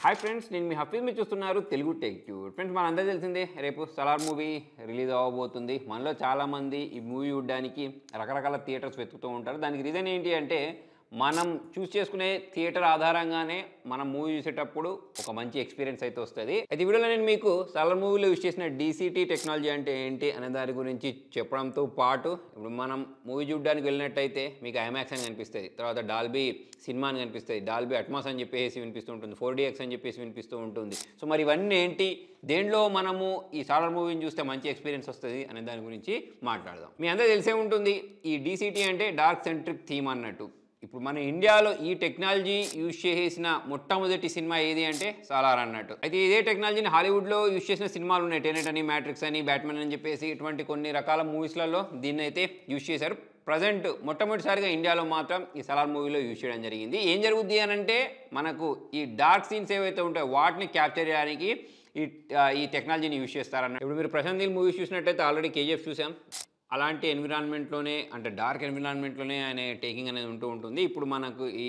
Hi friends, నేను మీ హఫీజ్ మీరు చూస్తున్నారు తెలుగు టెక్ ట్యూబ్. ఫ్రెండ్స్, మనందరూ తెలిసిందే రేపు సలార్ మూవీ రిలీజ్ అవ్వబోతుంది. మనలో చాలామంది ఈ మూవీ చూడడానికి రకరకాల థియేటర్స్ వెతుకుతూ ఉంటారు. దానికి రీజన్ ఏంటి అంటే మనం చూస్ చేసుకునే థియేటర్ ఆధారంగానే మనం మూవీ చూసేటప్పుడు ఒక మంచి ఎక్స్పీరియన్స్ అయితే వస్తుంది. అయితే ఈ వీడియోలో నేను మీకు సలార్ మూవీలో యూజ్ చేసిన డీసీటీ టెక్నాలజీ అంటే ఏంటి అనే దాని గురించి చెప్పడంతో పాటు ఇప్పుడు మనం మూవీ చూడడానికి వెళ్ళినట్టయితే మీకు ఐమాక్స్ అని కనిపిస్తుంది, తర్వాత డాల్బీ సినిమా అని కనిపిస్తుంది, డాల్బీ అట్మాస్ అని చెప్పేసి వినిపిస్తూ ఉంటుంది, 4DX అని చెప్పేసి వినిపిస్తూ ఉంటుంది. సో మరి ఇవన్నీ ఏంటి, దేంట్లో మనము ఈ సలార్ మూవీని చూస్తే మంచి ఎక్స్పీరియన్స్ వస్తుంది అనే దాని గురించి మాట్లాడదాం. మీ అందరూ తెలిసే ఉంటుంది, ఈ డీసీటీ అంటే డార్క్ సెంట్రిక్ థీమ్ అన్నట్టు. ఇప్పుడు మన ఇండియాలో ఈ టెక్నాలజీ యూజ్ చేసిన మొట్టమొదటి సినిమా ఏది అంటే సలార్ అన్నట్టు. అయితే ఇదే టెక్నాలజీని హాలీవుడ్లో యూజ్ చేసిన సినిమాలు ఉన్నాయి, టెనెట్ అని, మ్యాట్రిక్స్ అని, బ్యాట్మెన్ అని చెప్పేసి ఇటువంటి కొన్ని రకాల మూవీస్లలో దీన్ని అయితే యూజ్ చేశారు. ప్రజెంట్ మొట్టమొదటిసారిగా ఇండియాలో మాత్రం ఈ సలార్ మూవీలో యూజ్ చేయడం జరిగింది. ఏం జరుగుద్ది అని అంటే మనకు ఈ డార్క్ సీన్స్ ఏవైతే ఉంటాయో వాటిని క్యాప్చర్ చేయడానికి ఈ టెక్నాలజీని యూజ్ చేస్తారన్న. ఇప్పుడు మీరు ప్రశాంత్ నీల్ మూవీస్ చూసినట్టయితే ఆల్రెడీ కేజీఎఫ్ చూసాం. అలాంటి ఎన్విరాన్మెంట్లోనే అంటే డార్క్ ఎన్విరాన్మెంట్లోనే ఆయన టేకింగ్ అనేది ఉంటూ ఉంటుంది. ఇప్పుడు మనకు ఈ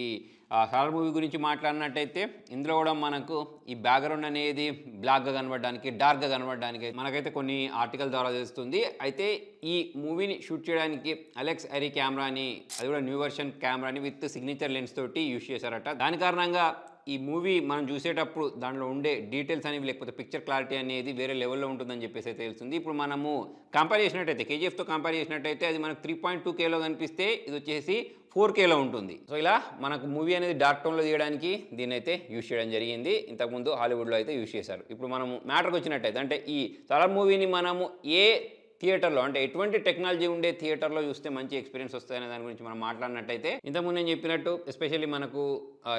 సలార్ మూవీ గురించి మాట్లాడినట్టయితే ఇందులో కూడా మనకు ఈ బ్యాక్గ్రౌండ్ అనేది బ్లాక్గా కనబడడానికి, డార్క్గా కనబడడానికి మనకైతే కొన్ని ఆర్టికల్ ద్వారా తెలుస్తుంది. అయితే ఈ మూవీని షూట్ చేయడానికి అలెక్స్ ఐరీ కెమెరాని, అది కూడా న్యూ వర్షన్ కెమెరాని విత్ సిగ్నేచర్ లెన్స్ తోటి యూజ్ చేశారట. దాని కారణంగా ఈ మూవీ మనం చూసేటప్పుడు దాంట్లో ఉండే డీటెయిల్స్ అనేవి లేకపోతే పిక్చర్ క్లారిటీ అనేది వేరే లెవెల్లో ఉంటుందని చెప్పేసి అయితే తెలుస్తుంది. ఇప్పుడు మనము కంపేర్ చేసినట్టయితే కేజీఎఫ్తో కంపేర్ చేసినట్టయితే అది మనకు 3.2Kలో కనిపిస్తే ఇది వచ్చేసి 4Kలో ఉంటుంది. సో ఇలా మనకు మూవీ అనేది డార్క్ టోన్లో తీయడానికి దీన్ని అయితే యూజ్ చేయడం జరిగింది. ఇంతకుముందు హాలీవుడ్లో అయితే యూజ్ చేశారు. ఇప్పుడు మనము మ్యాటర్కి వచ్చినట్టయితే అంటే ఈ సలార్ మూవీని మనము ఏ థియేటర్లో అంటే ఎటువంటి టెక్నాలజీ ఉండే థియేటర్లో చూస్తే మంచి ఎక్స్పీరియన్స్ వస్తాయనే దాని గురించి మనం మాట్లాడినట్టయితే ఇంతకుముందు నేను చెప్పినట్టు ఎస్పెషల్లీ మనకు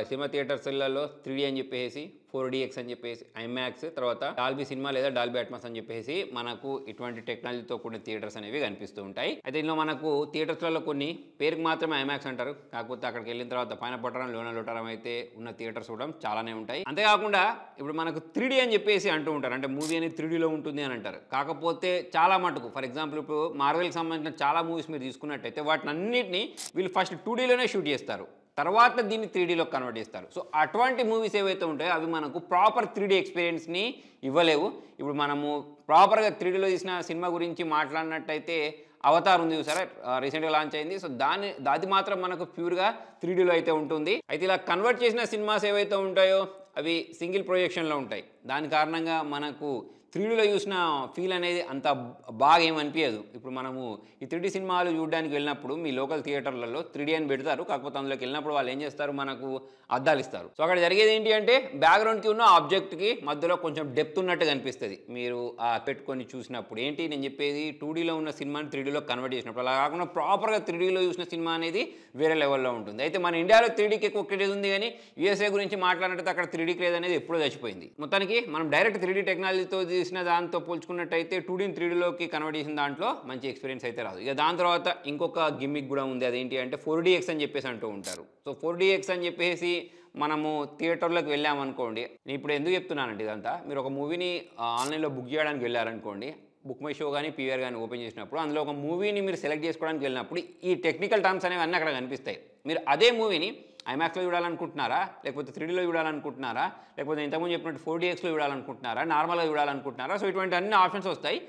సినిమా థియేటర్స్లలో 3D అని చెప్పేసి, 4DX అని చెప్పేసి, ఐమాక్స్, తర్వాత డాల్బీ సినిమా లేదా డాల్బీ అట్మాస్ అని చెప్పేసి మనకు ఇటువంటి టెక్నాలజీతో కూడిన థియేటర్స్ అనేవి కనిపిస్తూ ఉంటాయి. అయితే ఇందులో మనకు థియేటర్స్లలో కొన్ని పేరుకి మాత్రమే ఐమాక్స్ అంటారు, కాకపోతే అక్కడికి వెళ్ళిన తర్వాత పైన పొట్టరం లోన లోటరం అయితే ఉన్న థియేటర్స్ కూడా చాలానే ఉంటాయి. అంతేకాకుండా ఇప్పుడు మనకు 3D అని చెప్పేసి అంటూ ఉంటారు, అంటే మూవీ అనేది 3Dలో ఉంటుంది అని అంటారు. కాకపోతే చాలా మటుకు ఫర్ ఎగ్జాంపుల్ ఇప్పుడు మార్వెల్కి సంబంధించిన చాలా మూవీస్ మీరు తీసుకున్నట్టయితే వాటిని అన్నింటినీ వీళ్ళు ఫస్ట్ 2Dలోనే షూట్ చేస్తారు, తర్వాత దీన్ని 3Dలో కన్వర్ట్ చేస్తారు. సో అటువంటి మూవీస్ ఏవైతే ఉంటాయో అవి మనకు ప్రాపర్ 3D ఎక్స్పీరియన్స్ని ఇవ్వలేవు. ఇప్పుడు మనము ప్రాపర్గా 3Dలో తీసిన సినిమా గురించి మాట్లాడినట్టయితే అవతార్ ఉంది చూసారా, రీసెంట్గా లాంచ్ అయింది. సో అది మాత్రం మనకు ప్యూర్గా 3Dలో అయితే ఉంటుంది. అయితే ఇలా కన్వర్ట్ చేసిన సినిమాస్ ఏవైతే ఉంటాయో అవి సింగిల్ ప్రొజెక్షన్లో ఉంటాయి. దాని కారణంగా మనకు 3Dలో చూసిన ఫీల్ అనేది అంత బాగా ఏమనిపించదు. ఇప్పుడు మనము ఈ 3D సినిమాలు చూడడానికి వెళ్ళినప్పుడు మీ లోకల్ థియేటర్లలో 3D అని పెడతారు, కాకపోతే అందులోకి వెళ్ళినప్పుడు వాళ్ళు ఏం చేస్తారు, మనకు అద్దాలు ఇస్తారు. సో అక్కడ జరిగేది ఏంటి అంటే బ్యాక్గ్రౌండ్కి ఉన్న ఆబ్జెక్ట్కి మధ్యలో కొంచెం డెప్త్ ఉన్నట్టు కనిపిస్తుంది మీరు పెట్టుకొని చూసినప్పుడు. ఏంటి నేను చెప్పేది, 2Dలో ఉన్న సినిమాని 3Dలో కన్వర్ట్ చేసినప్పుడు. అలా కాకుండా ప్రాపర్గా 3Dలో చూసిన సినిమా అనేది వేరే లెవెల్లో ఉంటుంది. అయితే మన ఇండియాలో 3Dకి ఎక్కువ క్రేజ్ ఉంది, కానీ USA గురించి మాట్లాడినట్టు అక్కడ 3D క్రేజ్ అనేది ఎప్పుడూ చచ్చిపోయింది. మొత్తానికి మనం డైరెక్ట్ 3D టెక్నాలజీతో చేసిన దాంతో పోల్చుకున్నట్టయితే 2Dని 3Dలోకి కన్వర్ట్ చేసిన దాంట్లో మంచి ఎక్స్పీరియన్స్ అయితే రాదు. ఇక దాని తర్వాత ఇంకొక గిమ్మిక్ కూడా ఉంది, అదేంటి అంటే 4DX అని చెప్పేసి అంటూ ఉంటారు. సో 4DX అని చెప్పేసి మనము థియేటర్లోకి వెళ్ళామనుకోండి, నేను ఇప్పుడు ఎందుకు చెప్తున్నానంటే ఇదంతా, మీరు ఒక మూవీని ఆన్లైన్లో బుక్ చేయడానికి వెళ్ళారనుకోండి, బుక్ మై షో కానీ పీవీఆర్ కానీ ఓపెన్ చేసినప్పుడు అందులో ఒక మూవీని మీరు సెలెక్ట్ చేసుకోవడానికి వెళ్ళినప్పుడు ఈ టెక్నికల్ టర్మ్స్ అనేవి అన్నీ అక్కడ కనిపిస్తాయి. మీరు అదే మూవీని ఐమాక్స్లో చూడాలనుకుంటున్నారా, లేకపోతే 3Dలో చూడాలనుకుంటున్నారా, లేకపోతే ఇంతకుముందు చెప్పినట్టు 4DXలో చూడాలనుకుంటున్నారా, నార్మల్గా చూడాలనుకుంటున్నారా, సో ఇటువంటి అన్ని ఆప్షన్స్ వస్తాయి.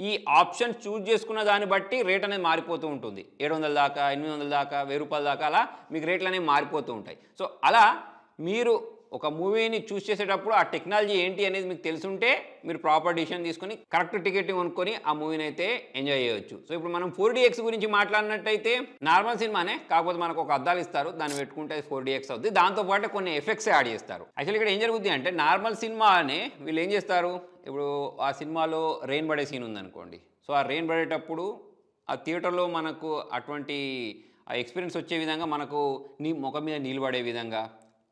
ఈ ఆప్షన్స్ చూజ్ చేసుకున్న దాన్ని బట్టి రేట్ అనేది మారిపోతూ ఉంటుంది. 700 దాకా, 800 దాకా, 1000 రూపాయల దాకా అలా మీకు రేట్లు అనేవి మారిపోతూ ఉంటాయి. సో అలా మీరు ఒక మూవీని చూస్ చేసేటప్పుడు ఆ టెక్నాలజీ ఏంటి అనేది మీకు తెలుసుంటే మీరు ప్రాపర్ డిసిషన్ తీసుకొని కరెక్ట్ టికెట్ కొనుక్కొని ఆ మూవీని అయితే ఎంజాయ్ చేయొచ్చు. సో ఇప్పుడు మనం 4DX గురించి మాట్లాడినట్టయితే నార్మల్ సినిమానే, కాకపోతే మనకు ఒక అద్దాలు ఇస్తారు, దాన్ని పెట్టుకుంటే 4DX అవుతుంది. దాంతోపాటు కొన్ని ఎఫెక్ట్స్ యాడ్ చేస్తారు. యాక్చువల్లీ ఇక్కడ ఏం జరుగుతుంది అంటే నార్మల్ సినిమానే వీళ్ళు ఏం చేస్తారు, ఇప్పుడు ఆ సినిమాలో రెయిన్ పడే సీన్ ఉందనుకోండి, సో ఆ రెయిన్ పడేటప్పుడు ఆ థియేటర్లో మనకు అటువంటి ఎక్స్పీరియన్స్ వచ్చే విధంగా మనకు ముఖం మీద నీళ్ళు పడే విధంగా,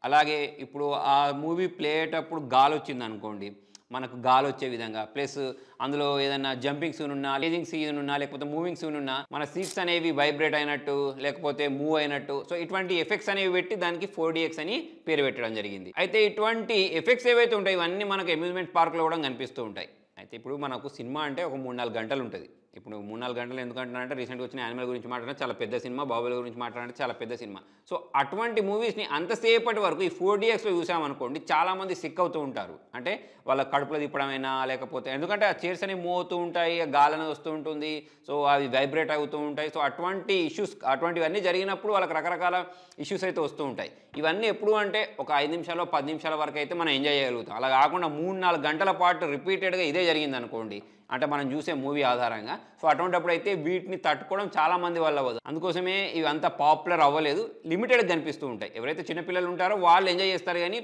అలాగే ఇప్పుడు ఆ మూవీ ప్లే అయ్యేటప్పుడు గాలి వచ్చింది అనుకోండి, మనకు గాలి వచ్చే విధంగా, ప్లస్ అందులో ఏదైనా జంపింగ్ సీన్ ఉన్నా, లేజింగ్ సీన్ ఉన్నా, లేకపోతే మూవింగ్ సీన్ ఉన్నా మన సీట్స్ అనేవి వైబ్రేట్ అయినట్టు లేకపోతే మూవ్ అయినట్టు, సో ఇటువంటి ఎఫెక్ట్స్ అనేవి పెట్టి దానికి 4DX అని పేరు పెట్టడం జరిగింది. అయితే ఇటువంటి ఎఫెక్ట్స్ ఏవైతే ఉంటాయి ఇవన్నీ మనకు అమ్యూజ్మెంట్ పార్క్లో కూడా కనిపిస్తూ ఉంటాయి. అయితే ఇప్పుడు మనకు సినిమా అంటే ఒక 3-4 గంటలు ఉంటుంది. ఇప్పుడు 3-4 గంటలు ఎందుకంటున్నారంటే రీసెంట్గా వచ్చిన యానిమల్ గురించి మాట్లాడినా చాలా పెద్ద సినిమా, బాహుబలి గురించి మాట్లాడినా చాలా పెద్ద సినిమా. సో అటువంటి మూవీస్ని అంతసేపటి వరకు ఈ 4DXలో చూసామనుకోండి చాలామంది సిక్ అవుతూ ఉంటారు. అంటే వాళ్ళ కడుపులో తిప్పడమైనా లేకపోతే ఎందుకంటే ఆ చైర్స్ అనేవి మూవ్ అవుతూ ఉంటాయి, గాలి అనేది వస్తూ ఉంటుంది, సో అవి వైబ్రేట్ అవుతూ ఉంటాయి. సో అటువంటి ఇష్యూస్ అటువంటివన్నీ జరిగినప్పుడు వాళ్ళకి రకరకాల ఇష్యూస్ అయితే వస్తూ ఉంటాయి. ఇవన్నీ ఎప్పుడు అంటే ఒక 5 నిమిషాలు 10 నిమిషాల వరకు అయితే మనం ఎంజాయ్ చేయగలుగుతాం. అలా కాకుండా 3-4 గంటల పాటు రిపీటెడ్గా ఇదే జరిగిందనుకోండి అంటే మనం చూసే మూవీ ఆధారంగా, సో అటువంటిప్పుడు అయితే వీటిని తట్టుకోవడం చాలామంది వల్ల అవ్వదు. అందుకోసమే ఇవి అంత పాపులర్ అవ్వలేదు, లిమిటెడ్గా కనిపిస్తూ ఉంటాయి. ఎవరైతే చిన్నపిల్లలు ఉంటారో వాళ్ళు ఎంజాయ్ చేస్తారు కానీ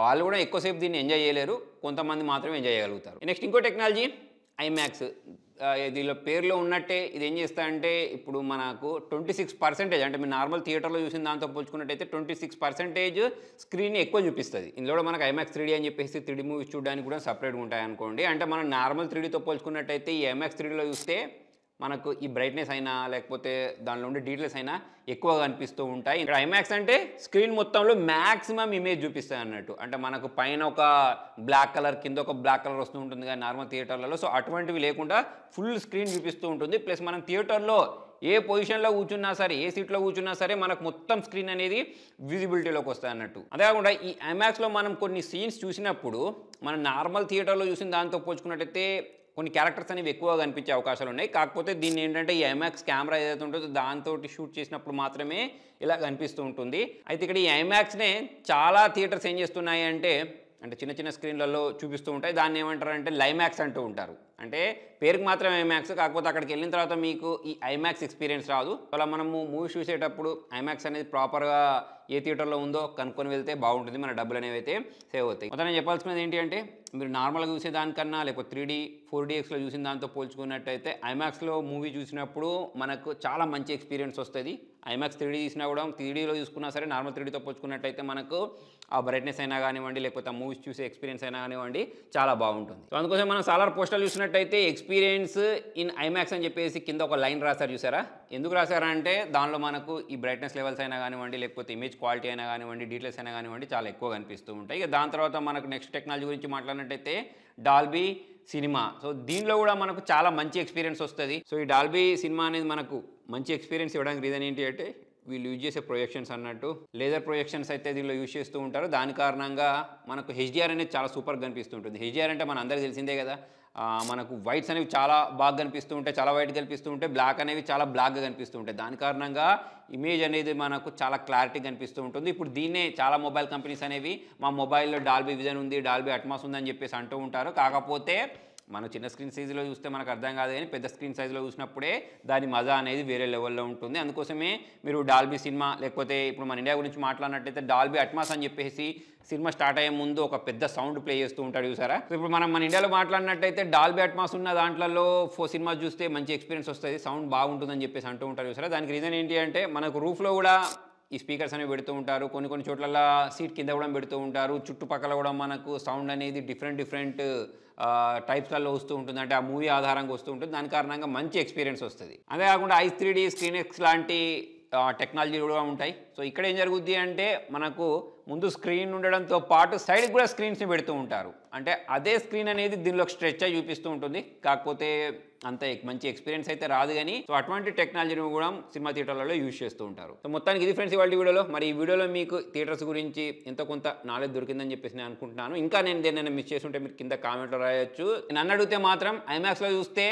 వాళ్ళు కూడా ఎక్కువసేపు దీన్ని ఎంజాయ్ చేయలేరు, కొంతమంది మాత్రమే ఎంజాయ్ చేయగలుగుతారు. నెక్స్ట్ ఇంకో టెక్నాలజీ ఐమాక్స్. దీనిలో పేరులో ఉన్నట్టే ఇది ఏం చేస్తా అంటే ఇప్పుడు మనకు 26% అంటే మీరు నార్మల్ థియేటర్లో చూసిన దాంతో పోల్చుకున్నట్టయితే 26% స్క్రీన్ ఎక్కువ చూపిస్తుంది. ఇందులో కూడా మనకు ఐమాక్స్ 3D అని చెప్పేసి 3D మూవీస్ చూడడానికి కూడా సపరేట్గా ఉంటాయి అనుకోండి. అంటే మనం నార్మల్ 3Dతో పోల్చుకున్నట్టయితే ఈ ఐమాక్స్ 3Dలో చూస్తే మనకు ఈ బ్రైట్నెస్ అయినా లేకపోతే దానిలో ఉండే డీటెయిల్స్ అయినా ఎక్కువగా కనిపిస్తూ ఉంటాయి. ఇక్కడ ఐమాక్స్ అంటే స్క్రీన్ మొత్తంలో మ్యాక్సిమం ఇమేజ్ చూపిస్తాయి అన్నట్టు. అంటే మనకు పైన ఒక బ్లాక్ కలర్ కింద ఒక బ్లాక్ కలర్ వస్తూ ఉంటుంది కానీ నార్మల్ థియేటర్లలో, సో అటువంటివి లేకుండా ఫుల్ స్క్రీన్ చూపిస్తూ ఉంటుంది. ప్లస్ మనం థియేటర్లో ఏ పొజిషన్లో కూర్చున్నా సరే, ఏ సీట్లో కూర్చున్నా సరే మనకు మొత్తం స్క్రీన్ అనేది విజిబిలిటీలోకి వస్తాయి అన్నట్టు. అదే కాకుండా ఈ ఐమాక్స్లో మనం కొన్ని సీన్స్ చూసినప్పుడు మనం నార్మల్ థియేటర్లో చూసిన దాంతో పోల్చుకున్నట్టయితే కొన్ని క్యారెక్టర్స్ అనేవి ఎక్కువగా కనిపించే అవకాశాలు ఉన్నాయి. కాకపోతే దీన్ని ఏంటంటే ఈ ఐమాక్స్ కెమెరా ఏదైతే ఉంటుందో దాంతో షూట్ చేసినప్పుడు మాత్రమే ఇలా కనిపిస్తూ ఉంటుంది. అయితే ఇక్కడ ఈ ఐమాక్స్నే చాలా థియేటర్స్ ఏం చేస్తున్నాయి అంటే చిన్న చిన్న స్క్రీన్లలో చూపిస్తూ ఉంటాయి. దాన్ని ఏమంటారు అంటే లైమాక్స్ అంటూ ఉంటారు. అంటే పేరుకి మాత్రం ఐమాక్స్, కాకపోతే అక్కడికి వెళ్ళిన తర్వాత మీకు ఈ ఐమాక్స్ ఎక్స్పీరియన్స్ రాదు. అలా మనము మూవీ చూసేటప్పుడు ఐమాక్స్ అనేది ప్రాపర్గా ఏ థియేటర్లో ఉందో కనుక్కొని వెళ్తే బాగుంటుంది, మన డబ్బులు అనేవి అయితే సేవ్ అవుతాయి. మొత్తం నేను చెప్పాల్సినది ఏంటి అంటే మీరు నార్మల్గా చూసే దానికన్నా లేకపోతే 3D 4DXలో చూసిన దాంతో పోల్చుకున్నట్టయితే ఐమాక్స్లో మూవీ చూసినప్పుడు మనకు చాలా మంచి ఎక్స్పీరియన్స్ వస్తుంది. ఐమాక్స్ 3D చూసినా కూడా 3Dలో చూసుకున్నా సరే నార్మల్ 3Dతో పోల్చుకున్నట్టయితే మనకు ఆ బ్రైట్నెస్ అయినా కానివ్వండి లేకపోతే ఆ మూవీస్ చూసే ఎక్స్పీరియన్స్ అయినా కానివ్వండి చాలా బాగుంటుంది. సో అందుకోసం మనం సాలార్ పోస్టర్లు చూసినట్టయితే ఎక్స్పీరియన్స్ ఇన్ ఐమాక్స్ అని చెప్పేసి కింద ఒక లైన్ రాశారు చూసారా. ఎందుకు రాశారంటే దానిలో మనకు ఈ బ్రైట్నెస్ లెవెల్స్ అయినా కానివ్వండి లేకపోతే ఇమేజ్ క్వాలిటీ అయినా కానివ్వండి డీటెయిల్స్ అయినా కానివ్వండి చాలా ఎక్కువ కనిపిస్తూ ఉంటాయి. ఇక దాని తర్వాత మనకు నెక్స్ట్ టెక్నాలజీ గురించి మాట్లాడినట్టయితే డాల్బీ సినిమా. సో దీనిలో కూడా మనకు చాలా మంచి ఎక్స్పీరియన్స్ వస్తుంది. సో ఈ డాల్బీ సినిమా అనేది మనకు మంచి ఎక్స్పీరియన్స్ ఇవ్వడానికి రీజన్ ఏంటి అంటే వీళ్ళు యూజ్ చేసే ప్రొజెక్షన్స్ అన్నట్టు లేజర్ ప్రొజెక్షన్స్ అయితే దీనిలో యూజ్ చేస్తూ ఉంటారు. దాని కారణంగా మనకు హెచ్డిఆర్ అనేది చాలా సూపర్గా కనిపిస్తుంటుంది. హెచ్డిఆర్ అంటే మన అందరికీ తెలిసిందే కదా, మనకు వైట్స్ అనేవి చాలా బాగా కనిపిస్తూ ఉంటాయి, చాలా వైట్ కనిపిస్తూ ఉంటాయి, బ్లాక్ అనేవి చాలా బ్లాక్గా కనిపిస్తూ ఉంటాయి. దాని కారణంగా ఇమేజ్ అనేది మనకు చాలా క్లారిటీ కనిపిస్తూ ఉంటుంది. ఇప్పుడు దీన్నే చాలా మొబైల్ కంపెనీస్ అనేవి మా మొబైల్లో డాల్బీ విజన్ ఉంది, డాల్బీ అట్మాస్ ఉందని చెప్పేసి అంటూ ఉంటారు. కాకపోతే మనం చిన్న స్క్రీన్ సైజులో చూస్తే మనకు అర్థం కాదు కానీ పెద్ద స్క్రీన్ సైజులో చూసినప్పుడే దాని మజా అనేది వేరే లెవెల్లో ఉంటుంది. అందుకోసమే మీరు డాల్బీ సినిమా లేకపోతే ఇప్పుడు మన ఇండియా గురించి మాట్లాడినట్టయితే డాల్బీ అట్మాస్ అని చెప్పేసి సినిమా స్టార్ట్ అయ్యే ముందు ఒక పెద్ద సౌండ్ ప్లే చేస్తూ ఉంటాడు చూసారా. ఇప్పుడు మనం మన ఇండియాలో మాట్లాడినట్టయితే డాల్బీ అట్మాస్ ఉన్న దాంట్లో సినిమా చూస్తే మంచి ఎక్స్పీరియన్స్ వస్తుంది, సౌండ్ బాగుంటుందని చెప్పేసి అంటూ ఉంటారు చూసారా. దానికి రీజన్ ఏంటి అంటే మనకు రూఫ్లో కూడా ఈ స్పీకర్స్ అనేవి పెడుతూ ఉంటారు, కొన్ని చోట్ల సీట్ కింద కూడా పెడుతూ ఉంటారు, చుట్టుపక్కల కూడా మనకు సౌండ్ అనేది డిఫరెంట్ టైప్స్లలో వస్తూ ఉంటుంది. అంటే ఆ మూవీ ఆధారంగా వస్తూ ఉంటుంది. దాని కారణంగా మంచి ఎక్స్పీరియన్స్ వస్తుంది. అదే కాకుండా ఐస్ 3D స్క్రీన్ఎక్స్ లాంటి టెక్నాలజీలు కూడా ఉంటాయి. సో ఇక్కడ ఏం జరుగుద్ది అంటే మనకు ముందు స్క్రీన్ ఉండడంతో పాటు సైడ్కి కూడా స్క్రీన్స్ని పెడుతూ ఉంటారు. అంటే అదే స్క్రీన్ అనేది దీనిలో స్ట్రెచ్ అయి చూపిస్తూ ఉంటుంది. కాకపోతే అంత మంచి ఎక్స్పీరియన్స్ అయితే రాదు కానీ సో అటువంటి టెక్నాలజీని కూడా సినిమా థియేటర్లలో యూజ్ చేస్తూ ఉంటారు. సో మొత్తానికి ఇది ఫ్రెండ్స్ ఇవాళ వీడియోలో. మరి ఈ వీడియోలో మీకు థియేటర్స్ గురించి ఎంతో కొంత నాలెడ్జ్ దొరికిందని చెప్పేసి నేను అనుకుంటున్నాను. ఇంకా నేను దేన్నైనా మిస్ చేసి ఉంటే మీరు కింద కామెంట్లో రాయొచ్చు. నన్ను అడిగితే మాత్రం ఐమాక్స్లో చూస్తే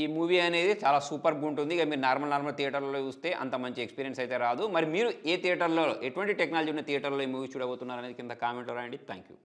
ఈ మూవీ అనేది చాలా సూపర్గా ఉంటుంది. ఇక మీరు నార్మల్ థియేటర్లో చూస్తే అంత మంచి ఎక్స్పీరియన్స్ అయితే రాదు. మరి మీరు ఏ థియేటర్లో ఎటువంటి టెక్నాలజీ ఉన్న థియేటర్లో ఈ మూవీ చూడబోతున్నారు అనేది కింద కామెంట్లో రాయండి. Thank you.